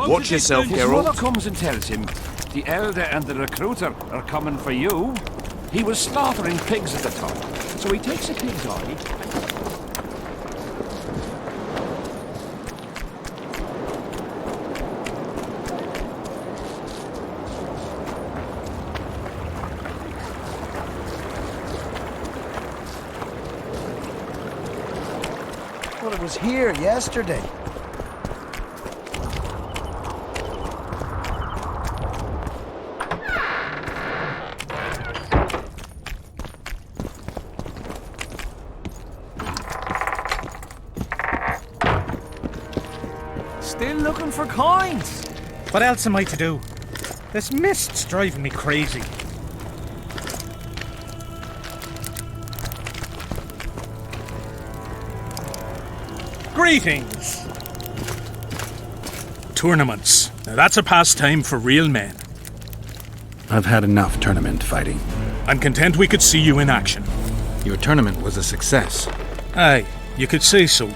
Watch yourself, His Geralt. mother comes and tells him the elder and the recruiter are coming for you. He was slaughtering pigs at the time, so he takes a pig's eye. Well, it was here yesterday. Still looking for coins? What else am I to do? This mist's driving me crazy. Greetings! Tournaments. Now that's a pastime for real men. I've had enough tournament fighting. I'm content we could see you in action. Your tournament was a success. Aye, you could say so.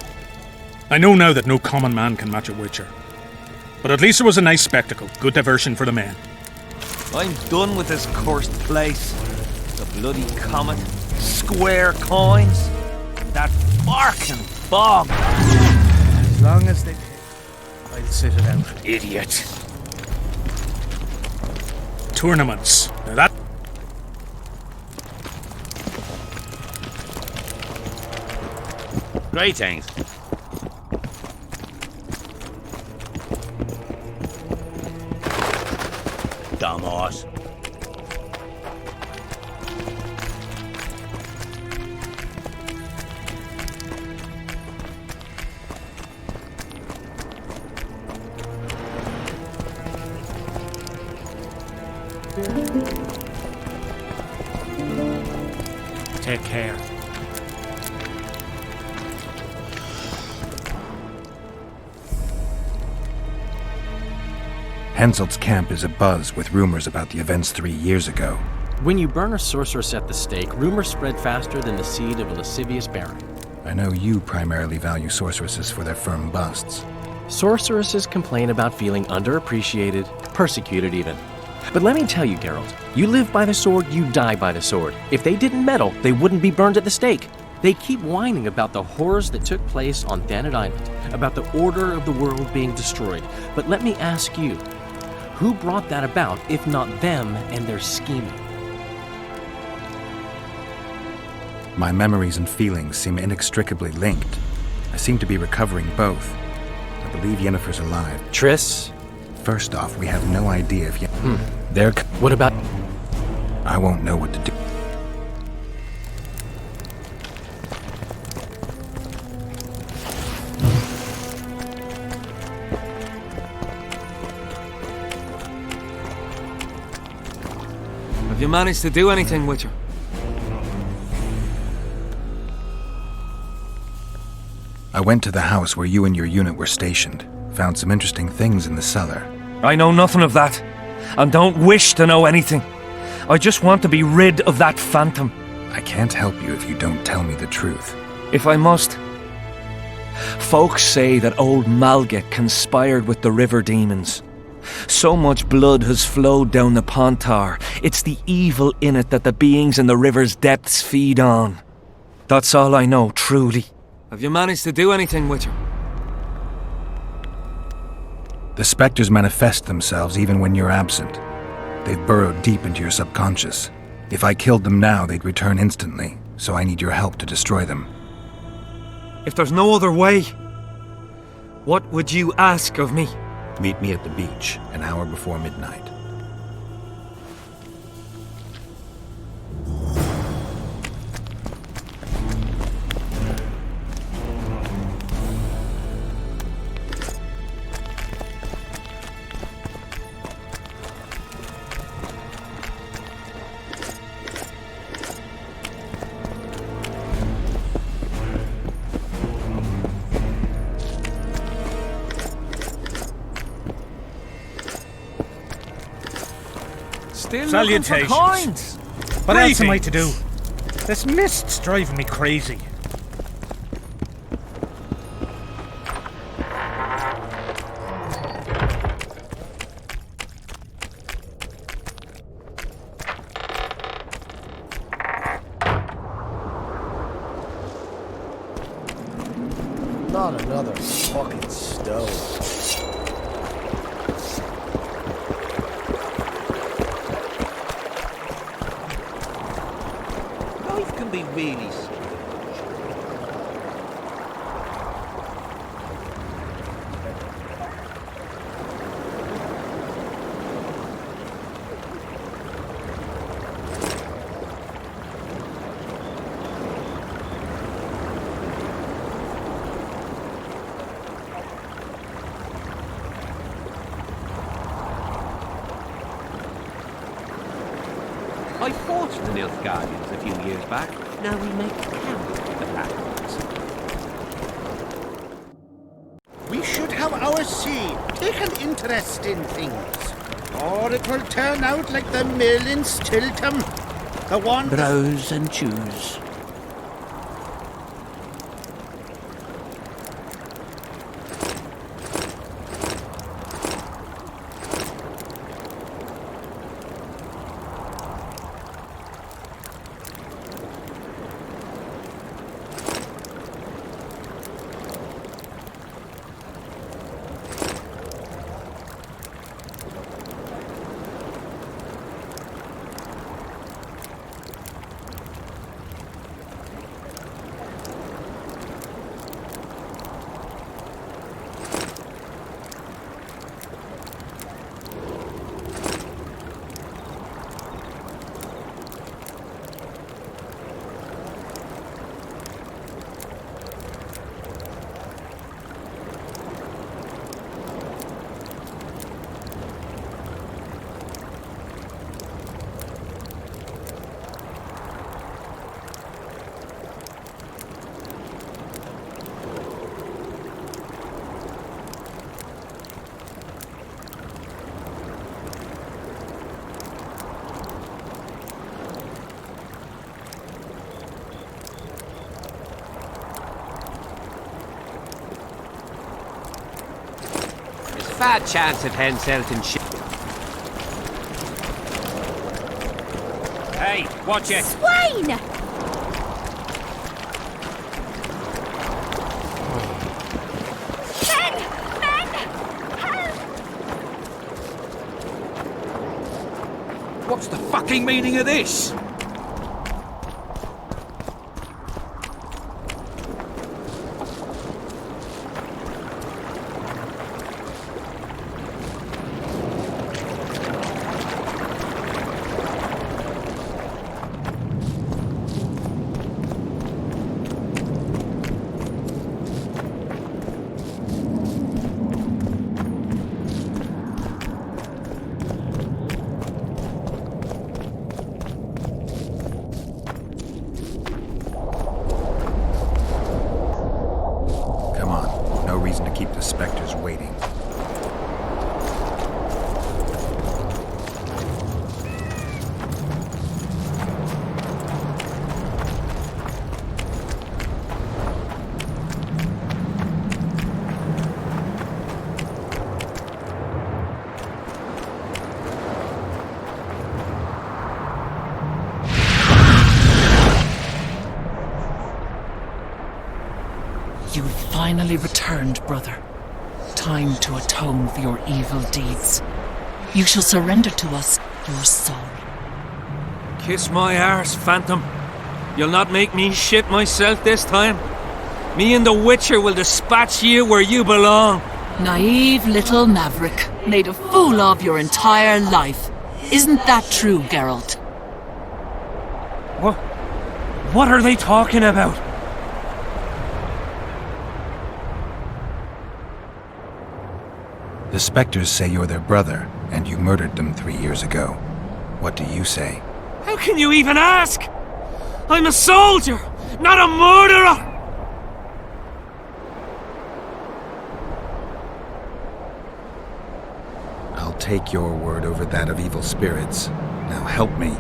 I know now that no common man can match a witcher. But at least it was a nice spectacle, good diversion for the men. I'm done with this cursed place. The bloody comet, square coins, that barking bog. As long as they pay, I'll sit it out. Idiot. Tournaments. Now that... Greetings. Dumbass. Take care. Henselt's camp is abuzz with rumors about the events 3 years ago. When you burn a sorceress at the stake, rumors spread faster than the seed of a lascivious baron. I know you primarily value sorceresses for their firm busts. Sorceresses complain about feeling underappreciated, persecuted even. But let me tell you, Geralt, you live by the sword, you die by the sword. If they didn't meddle, they wouldn't be burned at the stake. They keep whining about the horrors that took place on Thanet Island, about the order of the world being destroyed. But let me ask you, who brought that about if not them and their scheming? My memories and feelings seem inextricably linked. I seem to be recovering both. I believe Yennefer's alive. Triss? First off, we have no idea if What about... I won't know what to do. Have you managed to do anything with her? I went to the house where you and your unit were stationed. Found some interesting things in the cellar. I know nothing of that, and don't wish to know anything. I just want to be rid of that phantom. I can't help you if you don't tell me the truth. If I must. Folks say that old Malga conspired with the river demons. So much blood has flowed down the Pontar. It's the evil in it that the beings in the river's depths feed on. That's all I know, truly. Have you managed to do anything with her? The specters manifest themselves even when you're absent. They've burrowed deep into your subconscious. If I killed them now, they'd return instantly, so I need your help to destroy them. If there's no other way, what would you ask of me? Meet me at the beach, an hour before midnight. Still looking for Salutations. coins. What else am I to Greetings. do? This mist's driving me crazy. Not another fucking stove. Life can be really strange. I fought the Nilfgaardians a few years back. Now we make camp with the Paladins. We should have our say, take an interest in things. Or it will turn out like the mill in Stilton. The one... Browse and choose. Fat chance of hen selling shit. Hey, watch it. Swine! Men! Men! Help! What's the fucking meaning of this? Come on, no reason to keep the specters waiting. You've finally returned, brother. Time to atone for your evil deeds. You shall surrender to us your soul. Kiss my arse, Phantom. You'll not make me shit myself this time. Me and the Witcher will dispatch you where you belong. Naive little maverick, made a fool of your entire life. Isn't that true, Geralt? What are they talking about? The specters say you're their brother, and you murdered them 3 years ago. What do you say? How can you even ask? I'm a soldier, not a murderer! I'll take your word over that of evil spirits. Now help me.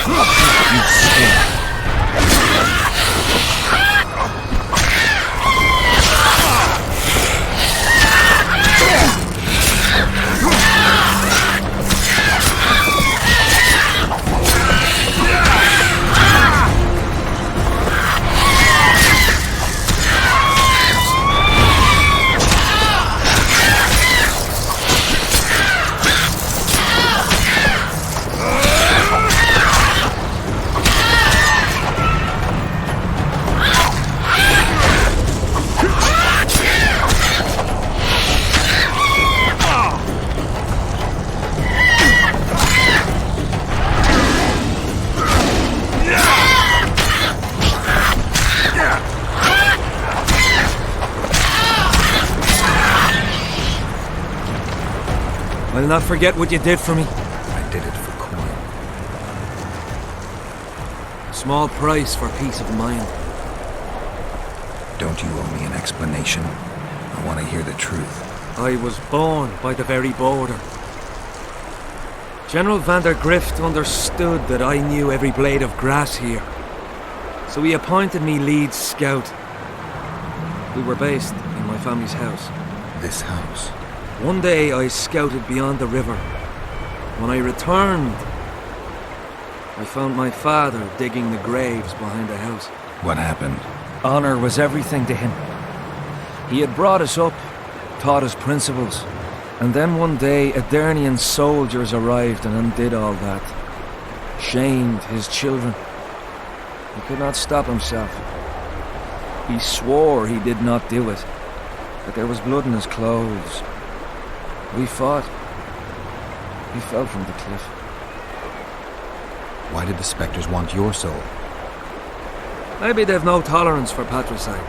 You stink. I'll not forget what you did for me. I did it for coin. A small price for peace of mind. Don't you owe me an explanation? I want to hear the truth. I was born by the very border. General van der Grift understood that I knew every blade of grass here. So he appointed me lead scout. We were based in my family's house. This house? One day I scouted beyond the river. When I returned, I found my father digging the graves behind the house. What happened? Honor was everything to him. He had brought us up, taught us principles, and then one day Adernian soldiers arrived and undid all that. Shamed his children. He could not stop himself. He swore he did not do it, but there was blood in his clothes. We fought. He fell from the cliff. Why did the Spectres want your soul? Maybe they've no tolerance for patricide.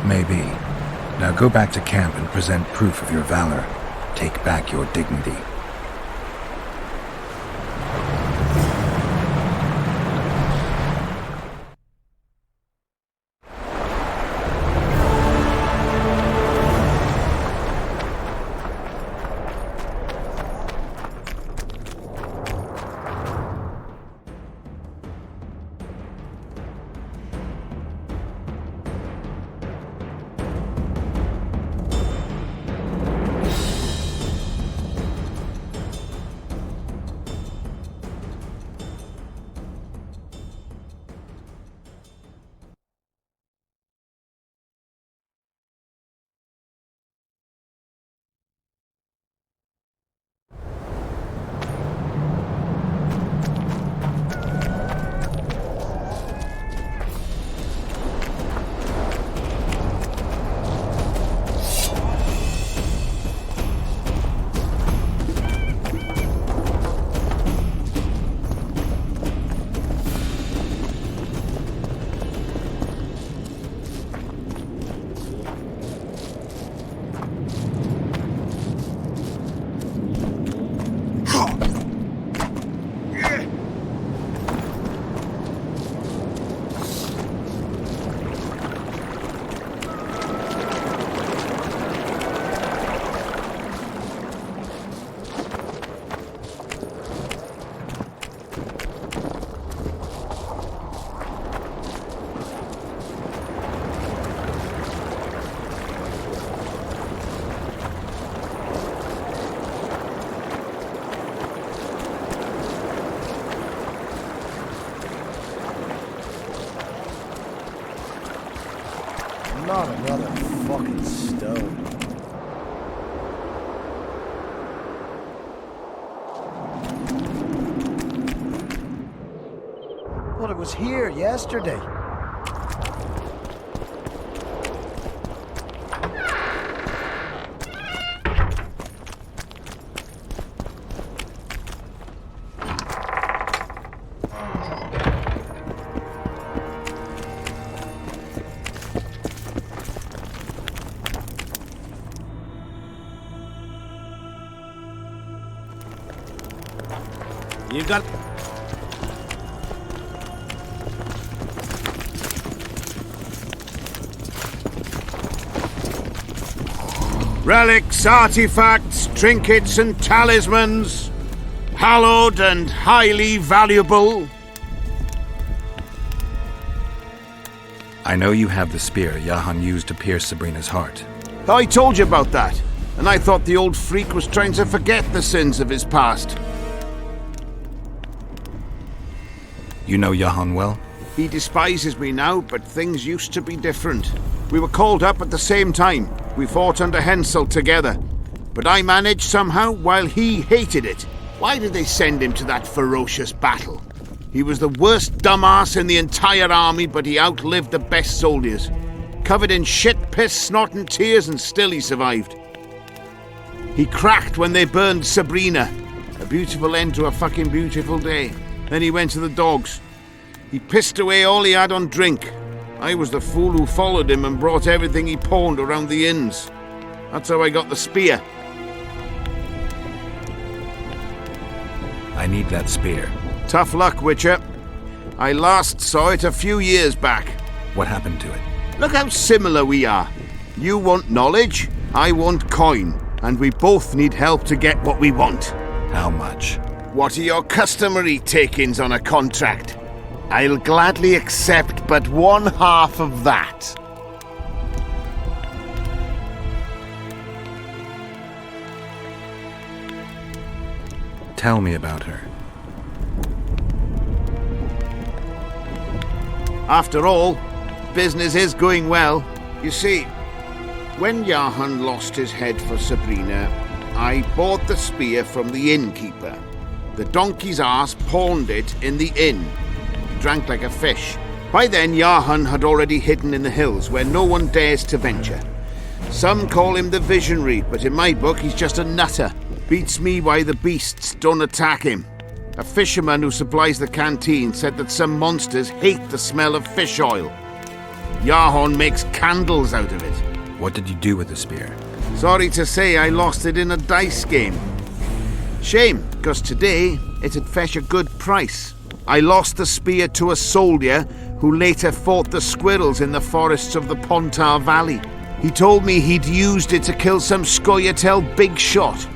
Maybe. Now go back to camp and present proof of your valor. Take back your dignity. Not another fucking stone. Well, it was here yesterday. You got... Relics, artifacts, trinkets and talismans. Hallowed and highly valuable. I know you have the spear Jahan used to pierce Sabrina's heart. I told you about that, and I thought the old freak was trying to forget the sins of his past. You know Jahan well? He despises me now, but things used to be different. We were called up at the same time. We fought under Hensel together. But I managed somehow while he hated it. Why did they send him to that ferocious battle? He was the worst dumbass in the entire army, but he outlived the best soldiers. Covered in shit, piss, snot and tears, and still he survived. He cracked when they burned Sabrina. A beautiful end to a fucking beautiful day. Then he went to the dogs. He pissed away all he had on drink. I was the fool who followed him and brought everything he pawned around the inns. That's how I got the spear. I need that spear. Tough luck, Witcher. I last saw it a few years back. What happened to it? Look how similar we are. You want knowledge, I want coin, and we both need help to get what we want. How much? What are your customary take-ins on a contract? I'll gladly accept but 1/2 of that. Tell me about her. After all, business is going well. You see, when Jahan lost his head for Sabrina, I bought the spear from the innkeeper. The donkey's ass pawned it in the inn. He drank like a fish. By then, Jahan had already hidden in the hills where no one dares to venture. Some call him the Visionary, but in my book, he's just a nutter. Beats me why the beasts don't attack him. A fisherman who supplies the canteen said that some monsters hate the smell of fish oil. Jahan makes candles out of it. What did you do with the spear? Sorry to say I lost it in a dice game. Shame, because today it'd fetch a good price. I lost the spear to a soldier who later fought the squirrels in the forests of the Pontar Valley. He told me he'd used it to kill some Scoia'tael big shot.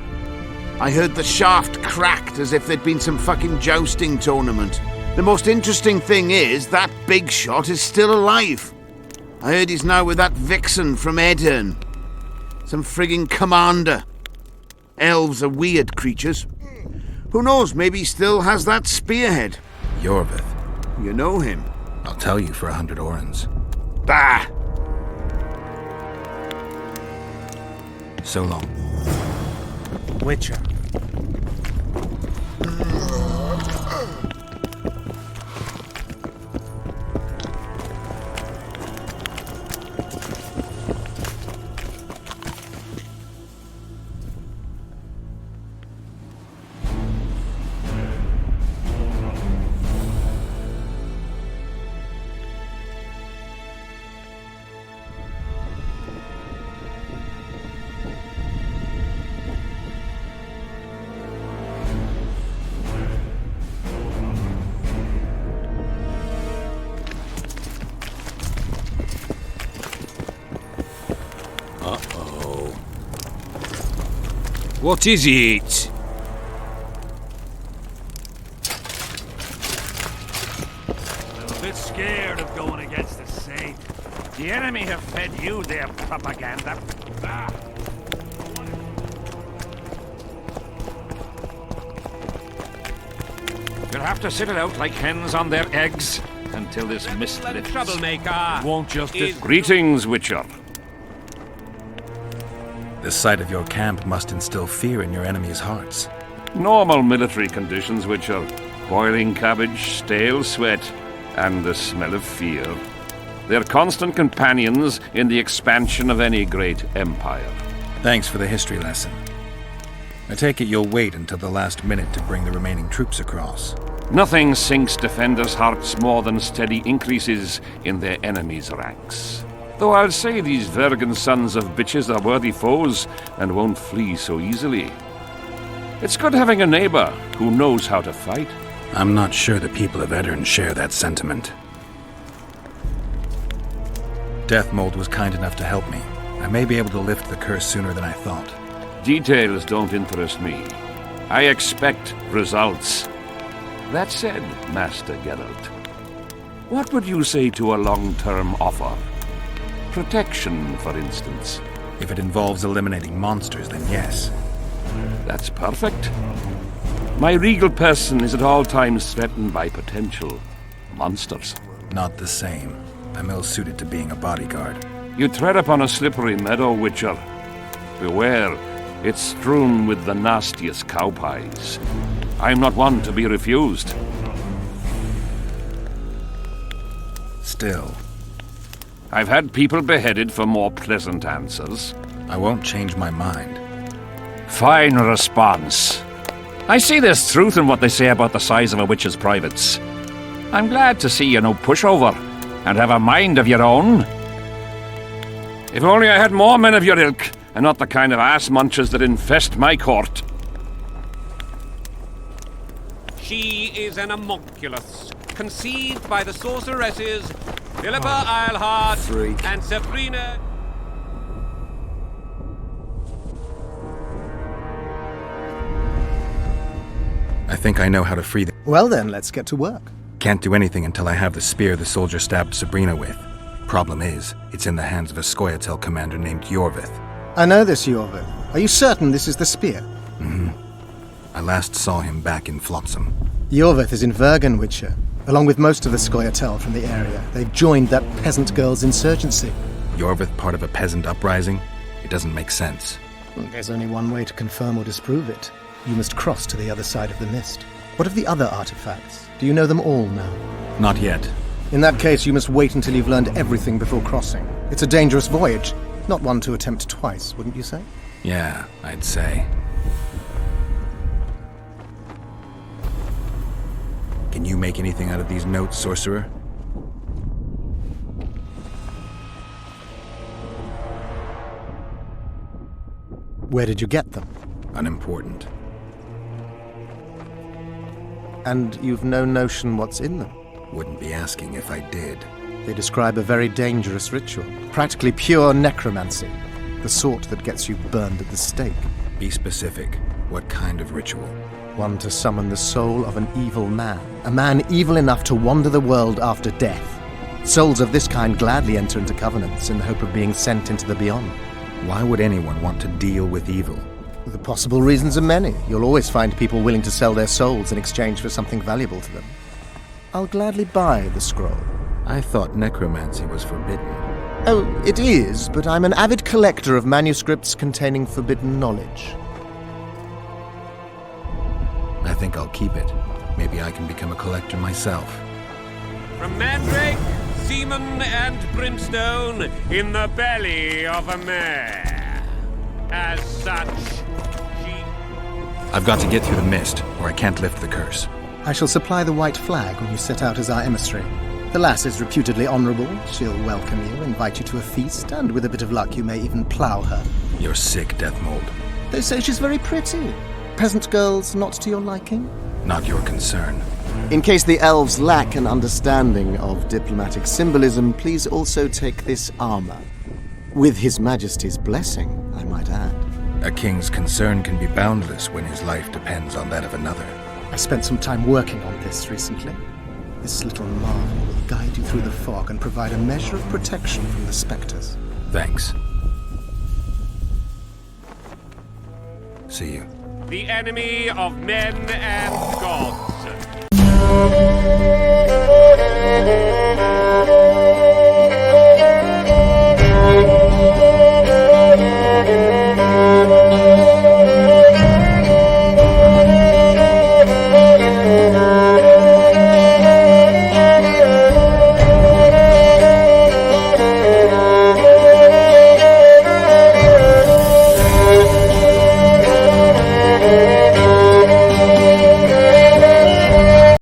I heard the shaft cracked as if there'd been some fucking jousting tournament. The most interesting thing is that big shot is still alive. I heard he's now with that vixen from Edirn. Some frigging commander. Elves are weird creatures. Who knows, maybe he still has that spearhead. Yorvith. You know him. I'll tell you for 100 orens. Bah! So long. Witcher. What is it? I'm a bit scared of going against the Saint. The enemy have fed you their propaganda. Ah. You'll have to sit it out like hens on their eggs until this mist lifts. Troublemaker. Won't just is- Greetings, Witcher. The sight of your camp must instill fear in your enemies' hearts. Normal military conditions, Witcher. Boiling cabbage, stale sweat, and the smell of fear. They're constant companions in the expansion of any great empire. Thanks for the history lesson. I take it you'll wait until the last minute to bring the remaining troops across. Nothing sinks defenders' hearts more than steady increases in their enemies' ranks. Though I'll say these Vergen sons of bitches are worthy foes and won't flee so easily. It's good having a neighbor who knows how to fight. I'm not sure the people of Edirn share that sentiment. Deathmold was kind enough to help me. I may be able to lift the curse sooner than I thought. Details don't interest me. I expect results. That said, Master Geralt, what would you say to a long-term offer? Protection, for instance. If it involves eliminating monsters, then yes. That's perfect. My regal person is at all times threatened by potential monsters. Not the same. I'm ill-suited to being a bodyguard. You tread upon a slippery meadow, Witcher. Beware, it's strewn with the nastiest cow pies. I'm not one to be refused. Still, I've had people beheaded for more pleasant answers. I won't change my mind. Fine response. I see there's truth in what they say about the size of a witch's privates. I'm glad to see you're no pushover and have a mind of your own. If only I had more men of your ilk, and not the kind of ass munchers that infest my court. She is an homunculus, conceived by the sorceresses Philippa Eilhart and Sabrina. I think I know how to free the... Well then, let's get to work. Can't do anything until I have the spear the soldier stabbed Sabrina with. Problem is, it's in the hands of a Scoia'tael commander named Yorvith. I know this Yorvith. Are you certain this is the spear? Mm-hmm. I last saw him back in Flotsam. Yorvith is in Vergen, Witcher, along with most of the Scoia'tael from the area. They've joined that peasant girl's insurgency. Yorvith part of a peasant uprising? It doesn't make sense. There's only one way to confirm or disprove it. You must cross to the other side of the mist. What of the other artifacts? Do you know them all now? Not yet. In that case, you must wait until you've learned everything before crossing. It's a dangerous voyage, not one to attempt twice, wouldn't you say? Yeah, I'd say. Can you make anything out of these notes, sorcerer? Where did you get them? Unimportant. And you've no notion what's in them? Wouldn't be asking if I did. They describe a very dangerous ritual. Practically pure necromancy. The sort that gets you burned at the stake. Be specific. What kind of ritual? One to summon the soul of an evil man. A man evil enough to wander the world after death. Souls of this kind gladly enter into covenants in the hope of being sent into the beyond. Why would anyone want to deal with evil? The possible reasons are many. You'll always find people willing to sell their souls in exchange for something valuable to them. I'll gladly buy the scroll. I thought necromancy was forbidden. Oh, it is, but I'm an avid collector of manuscripts containing forbidden knowledge. I think I'll keep it. Maybe I can become a collector myself. From Mandrake, seaman, and brimstone in the belly of a mare. As such, she... I've got to get through the mist, or I can't lift the curse. I shall supply the white flag when you set out as our emissary. The lass is reputedly honourable. She'll welcome you, invite you to a feast, and with a bit of luck you may even plough her. You're sick, Deathmold. They say she's very pretty. Peasant girls not to your liking? Not your concern. In case the elves lack an understanding of diplomatic symbolism, please also take this armor. With His Majesty's blessing, I might add. A king's concern can be boundless when his life depends on that of another. I spent some time working on this recently. This little marvel will guide you through the fog and provide a measure of protection from the spectres. Thanks. See you. The enemy of men and gods.